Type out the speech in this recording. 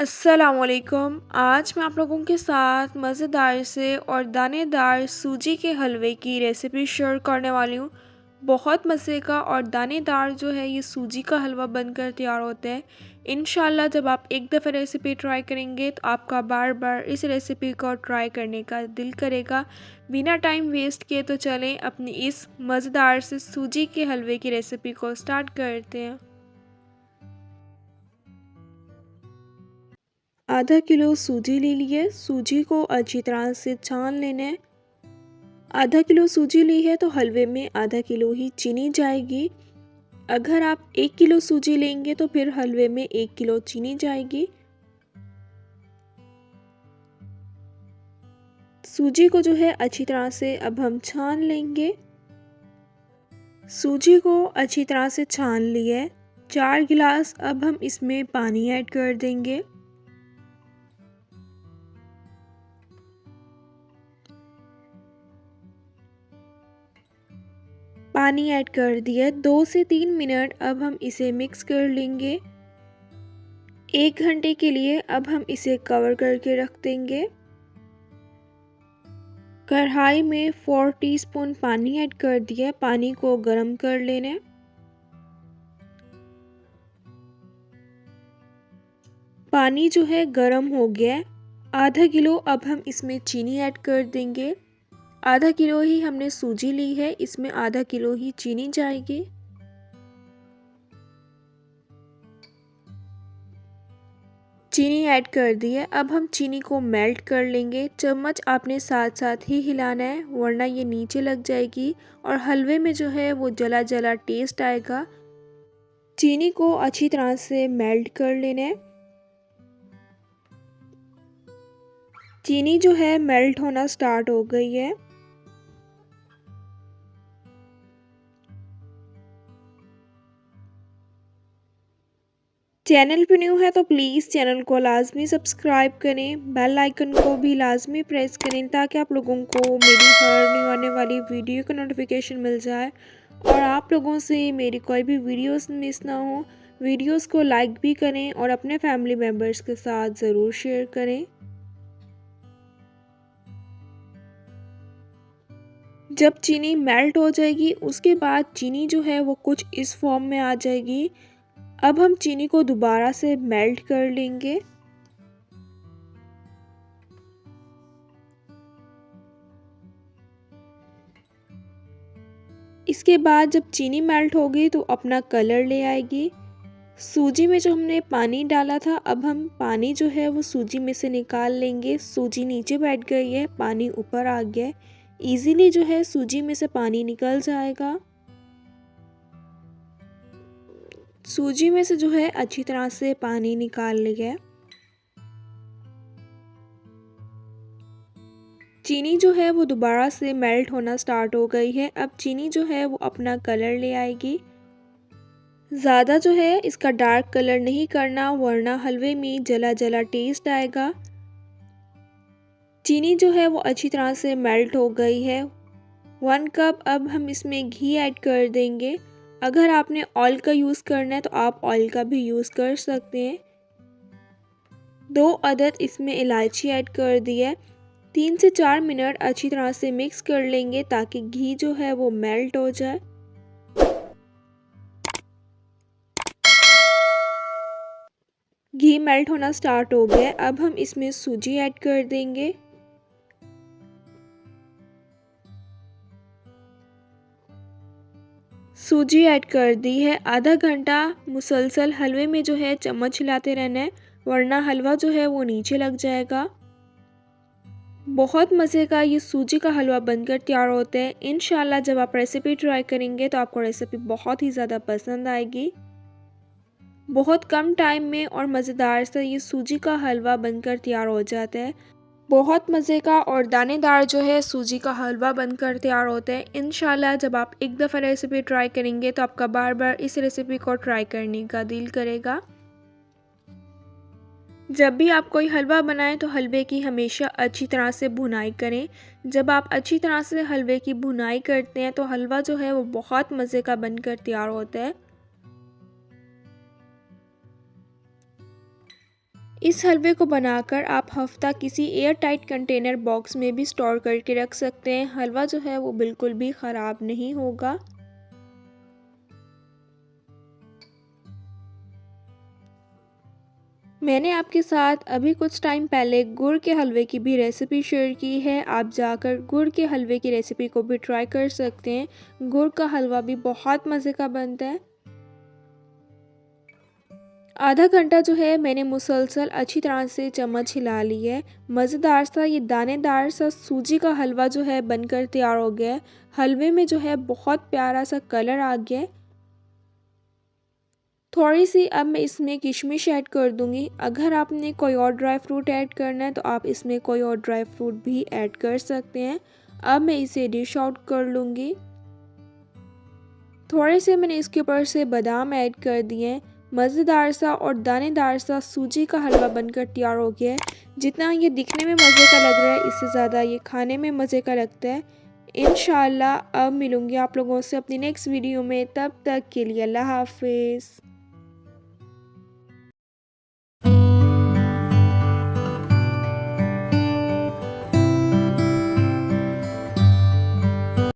अस्सलामुअलैकुम। आज मैं आप लोगों के साथ मज़ेदार से और दानेदार सूजी के हलवे की रेसिपी शेयर करने वाली हूँ। बहुत मज़े का और दानेदार जो है ये सूजी का हलवा बनकर तैयार होता है। इंशाल्लाह जब आप एक दफ़ा रेसिपी ट्राई करेंगे तो आपका बार बार इस रेसिपी को ट्राई करने का दिल करेगा। बिना टाइम वेस्ट किए तो चलें अपनी इस मज़ेदार से सूजी के हलवे की रेसिपी को स्टार्ट करते हैं। आधा किलो सूजी ले लिए। सूजी को अच्छी तरह से छान लेना है। आधा किलो सूजी ली है तो हलवे में आधा किलो ही चीनी जाएगी। अगर आप 1 किलो सूजी लेंगे तो फिर हलवे में 1 किलो चीनी जाएगी। सूजी को जो है अच्छी तरह से अब हम छान लेंगे। सूजी को अच्छी तरह से छान लिए। 4 गिलास अब हम इसमें पानी ऐड कर देंगे। पानी ऐड कर दिया। 2 से 3 मिनट अब हम इसे मिक्स कर लेंगे। 1 घंटे के लिए अब हम इसे कवर करके रख देंगे। कढ़ाई में 4 टीस्पून पानी ऐड कर दिया। पानी को गर्म कर लेना। पानी जो है गर्म हो गया। आधा किलो अब हम इसमें चीनी ऐड कर देंगे। आधा किलो ही हमने सूजी ली है, इसमें आधा किलो ही चीनी जाएगी। चीनी ऐड कर दी है। अब हम चीनी को मेल्ट कर लेंगे। चम्मच आपने साथ साथ ही हिलाना है वरना ये नीचे लग जाएगी और हलवे में जो है वो जला जला टेस्ट आएगा। चीनी को अच्छी तरह से मेल्ट कर लेना है। चीनी जो है मेल्ट होना स्टार्ट हो गई है। चैनल पे न्यू है तो प्लीज़ चैनल को लाजमी सब्सक्राइब करें, बेल आइकन को भी लाजमी प्रेस करें ताकि आप लोगों को मेरी हर न्यू आने वाली वीडियो का नोटिफिकेशन मिल जाए और आप लोगों से मेरी कोई भी वीडियोस मिस ना हो। वीडियोस को लाइक भी करें और अपने फैमिली मेम्बर्स के साथ ज़रूर शेयर करें। जब चीनी मेल्ट हो जाएगी उसके बाद चीनी जो है वो कुछ इस फॉर्म में आ जाएगी। अब हम चीनी को दोबारा से मेल्ट कर लेंगे। इसके बाद जब चीनी मेल्ट होगी तो अपना कलर ले आएगी। सूजी में जो हमने पानी डाला था अब हम पानी जो है वो सूजी में से निकाल लेंगे। सूजी नीचे बैठ गई है, पानी ऊपर आ गया है। इजीली जो है सूजी में से पानी निकल जाएगा। सूजी में से जो है अच्छी तरह से पानी निकाल लिया। चीनी जो है वो दोबारा से मेल्ट होना स्टार्ट हो गई है। अब चीनी जो है वो अपना कलर ले आएगी। ज़्यादा जो है इसका डार्क कलर नहीं करना वरना हलवे में जला जला टेस्ट आएगा। चीनी जो है वो अच्छी तरह से मेल्ट हो गई है। 1 कप अब हम इसमें घी ऐड कर देंगे। अगर आपने ऑयल का यूज़ करना है तो आप ऑयल का भी यूज़ कर सकते हैं। 2 अदद इसमें इलायची ऐड कर दी है। 3 से 4 मिनट अच्छी तरह से मिक्स कर लेंगे ताकि घी जो है वो मेल्ट हो जाए। घी मेल्ट होना स्टार्ट हो गया। अब हम इसमें सूजी ऐड कर देंगे। सूजी ऐड कर दी है। आधा घंटा मुसलसल हलवे में जो है चम्मच हिलाते रहना है वरना हलवा जो है वो नीचे लग जाएगा। बहुत मज़े का ये सूजी का हलवा बनकर तैयार होता है। इंशाल्लाह जब आप रेसिपी ट्राई करेंगे तो आपको रेसिपी बहुत ही ज़्यादा पसंद आएगी। बहुत कम टाइम में और मज़ेदार सा ये सूजी का हलवा बनकर तैयार हो जाता है। बहुत मज़े का और दानेदार जो है सूजी का हलवा बनकर तैयार होता है। इंशाल्लाह जब आप एक दफ़ा रेसिपी ट्राई करेंगे तो आपका बार बार इस रेसिपी को ट्राई करने का दिल करेगा। जब भी आप कोई हलवा बनाएं तो हलवे की हमेशा अच्छी तरह से भुनाई करें। जब आप अच्छी तरह से हलवे की भुनाई करते हैं तो हलवा जो है वो बहुत मज़े का बनकर तैयार होता है। इस हलवे को बनाकर आप हफ्ता किसी एयर टाइट कंटेनर बॉक्स में भी स्टोर करके रख सकते हैं। हलवा जो है वो बिल्कुल भी ख़राब नहीं होगा। मैंने आपके साथ अभी कुछ टाइम पहले गुड़ के हलवे की भी रेसिपी शेयर की है। आप जाकर गुड़ के हलवे की रेसिपी को भी ट्राई कर सकते हैं। गुड़ का हलवा भी बहुत मज़े का बनता है। आधा घंटा जो है मैंने मुसलसल अच्छी तरह से चम्मच हिला ली है। मज़ेदार सा ये दानेदार सा सूजी का हलवा जो है बनकर तैयार हो गया है। हलवे में जो है बहुत प्यारा सा कलर आ गया है। थोड़ी सी अब मैं इसमें किशमिश ऐड कर दूंगी। अगर आपने कोई और ड्राई फ्रूट ऐड करना है तो आप इसमें कोई और ड्राई फ्रूट भी ऐड कर सकते हैं। अब मैं इसे डिश आउट कर लूँगी। थोड़े से मैंने इसके ऊपर से बादाम ऐड कर दिए हैं। मज़ेदार सा और दानेदार सा सूजी का हलवा बनकर तैयार हो गया है। जितना ये दिखने में मज़े का लग रहा है इससे ज़्यादा ये खाने में मज़े का लगता है। इंशाल्लाह अब मिलूँगी आप लोगों से अपनी नेक्स्ट वीडियो में। तब तक के लिए अल्लाह हाफिज़।